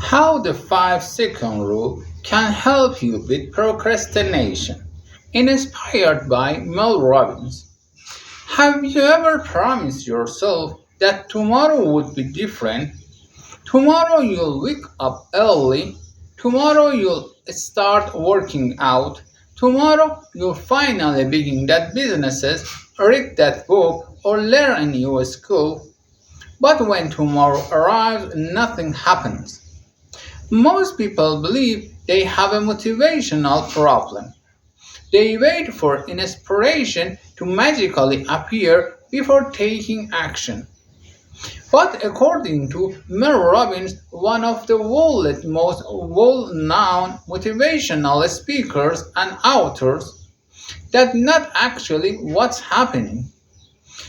How the 5-second rule can help you with procrastination. Inspired by Mel Robbins. Have you ever promised yourself that tomorrow would be different? Tomorrow you'll wake up early. Tomorrow you'll start working out. Tomorrow you'll finally begin that businesses, read that book, or learn a new skill. But when tomorrow arrives, nothing happens. Most people believe they have a motivational problem. They wait for inspiration to magically appear before taking action. But according to Mel Robbins, one of the world's most well-known motivational speakers and authors, that's not actually what's happening.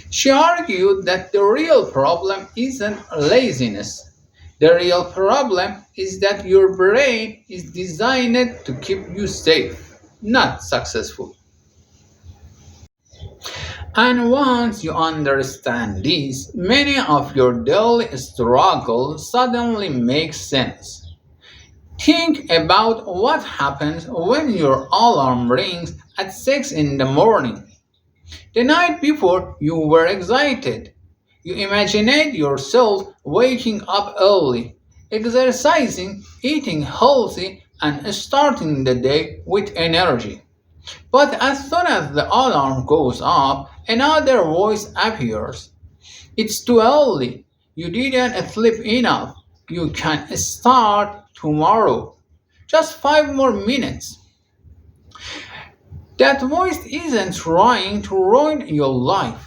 She argued that the real problem isn't laziness. The real problem is that your brain is designed to keep you safe, not successful. And once you understand this, many of your daily struggles suddenly make sense. Think about what happens when your alarm rings at 6 in the morning. The night before, you were excited. You imagined yourself waking up early, exercising, eating healthy, and starting the day with energy. But as soon as the alarm goes off, another voice appears. It's too early. You didn't sleep enough. You can start tomorrow. Just 5 more minutes. That voice isn't trying to ruin your life.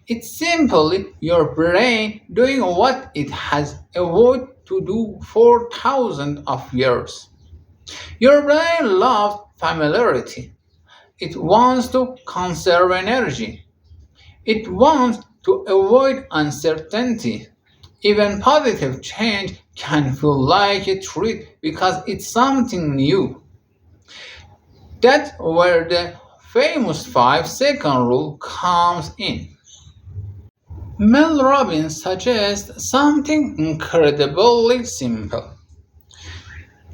It's simply your brain doing what it has evolved to do for thousands of years. Your brain loves familiarity. It wants to conserve energy. It wants to avoid uncertainty. Even positive change can feel like a treat because it's something new. That's where the famous 5-second rule comes in. Mel Robbins suggests something incredibly simple.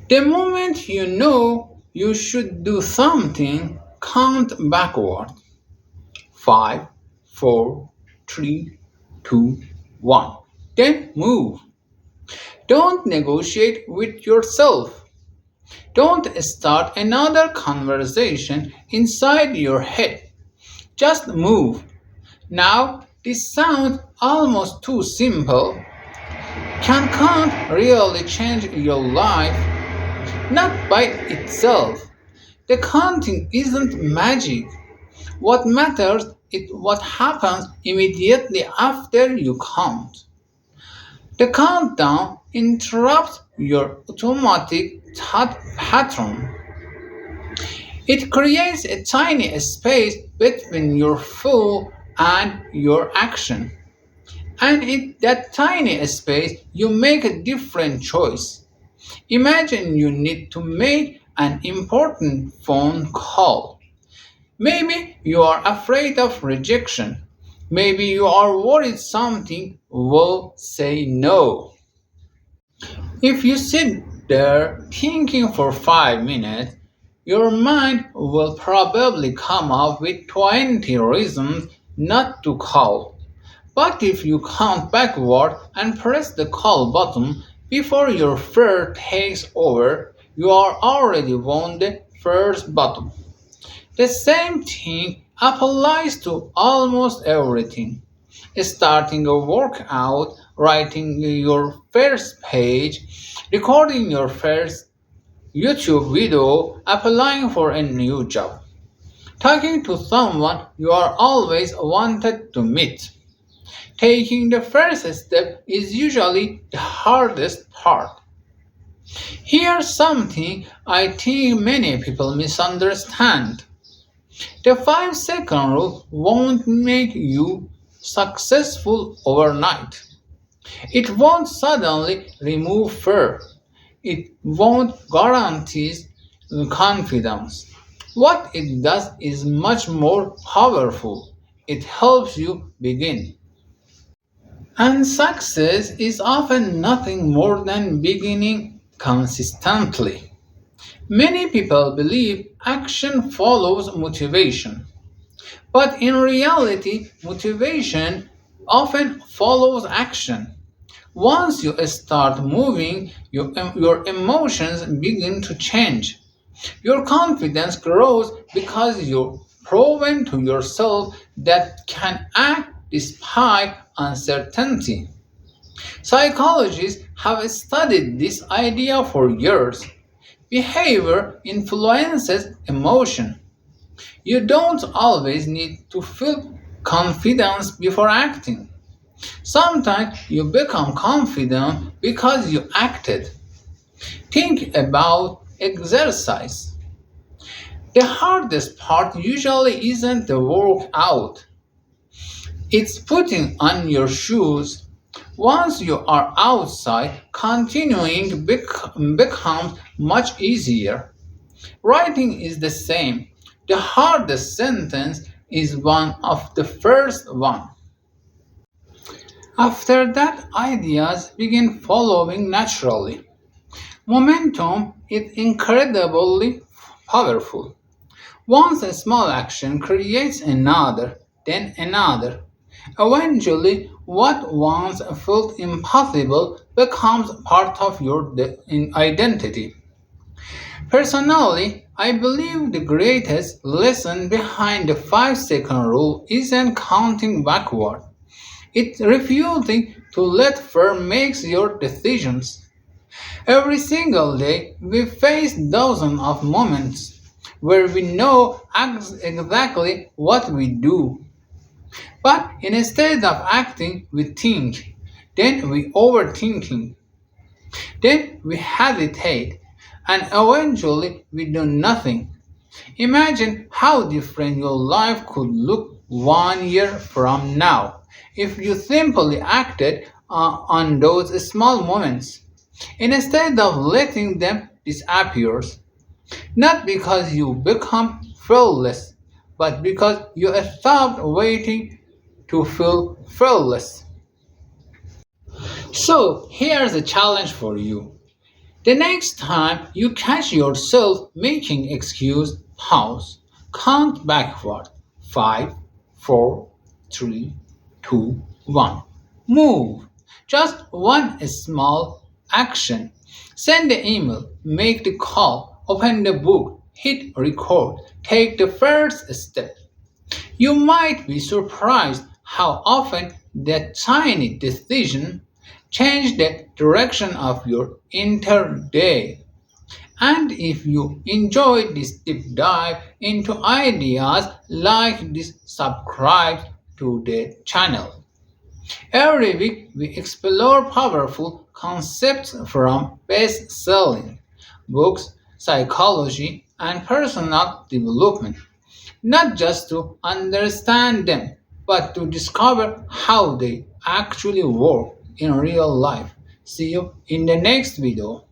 The moment you know you should do something, count backward. 5, 4, 3, 2, 1. Then move. Don't negotiate with yourself. Don't start another conversation inside your head. Just move. Now, this sounds almost too simple. Can count really change your life? Not by itself. The counting isn't magic. What matters is what happens immediately after you count. The countdown interrupts your automatic thought pattern. It creates a tiny space between your thought and your action. And in that tiny space, you make a different choice. Imagine you need to make an important phone call. Maybe you are afraid of rejection. Maybe you are worried something will say no. If you sit there thinking for 5 minutes, your mind will probably come up with 20 reasons not to call. But if you count backward and press the call button before your fear takes over, you are already won the first battle. The same thing applies to almost everything. Starting a workout, writing your first page, recording your first YouTube video, applying for a new job, talking to someone you are always wanted to meet. Taking the first step is usually the hardest part. Here's something I think many people misunderstand. The 5-second rule won't make you successful overnight. It won't suddenly remove fear. It won't guarantee confidence. What it does is much more powerful. It helps you begin. And success is often nothing more than beginning consistently. Many people believe action follows motivation, but in reality, motivation often follows action. Once you start moving, your emotions begin to change. Your confidence grows because you're proven to yourself that can act despite uncertainty. Psychologists have studied this idea for years. Behavior influences emotion. You don't always need to feel confidence before acting. Sometimes you become confident because you acted. Think about exercise. The hardest part usually isn't the workout, it's putting on your shoes. Once you are outside, continuing becomes much easier. Writing is the same. The hardest sentence is one of the first one. After that, ideas begin following naturally. Momentum is incredibly powerful. Once a small action creates another, then another. Eventually, what once felt impossible becomes part of your identity. Personally, I believe the greatest lesson behind the 5-second rule isn't counting backward. It's refusing to let fear make your decisions. Every single day, we face dozens of moments where we know exactly what we do. But instead of acting, we think. Then we overthinking. Then we hesitate. And eventually we do nothing. Imagine how different your life could look 1 year from now if you simply acted on those small moments instead of letting them disappear. Not because you become fearless, but because you stopped waiting to feel fearless. So, here's a challenge for you. The next time you catch yourself making excuse, pause, count backward. 5, 4, 3, 2, 1. Move. Just one small action. Send the email, make the call, open the book, hit record, take the first step. You might be surprised how often that tiny decision changes the direction of your entire day. And if you enjoyed this deep dive into ideas like this, subscribe to the channel. Every week we explore powerful concepts from best-selling books, psychology, and personal development, not just to understand them, but to discover how they actually work in real life. See you in the next video.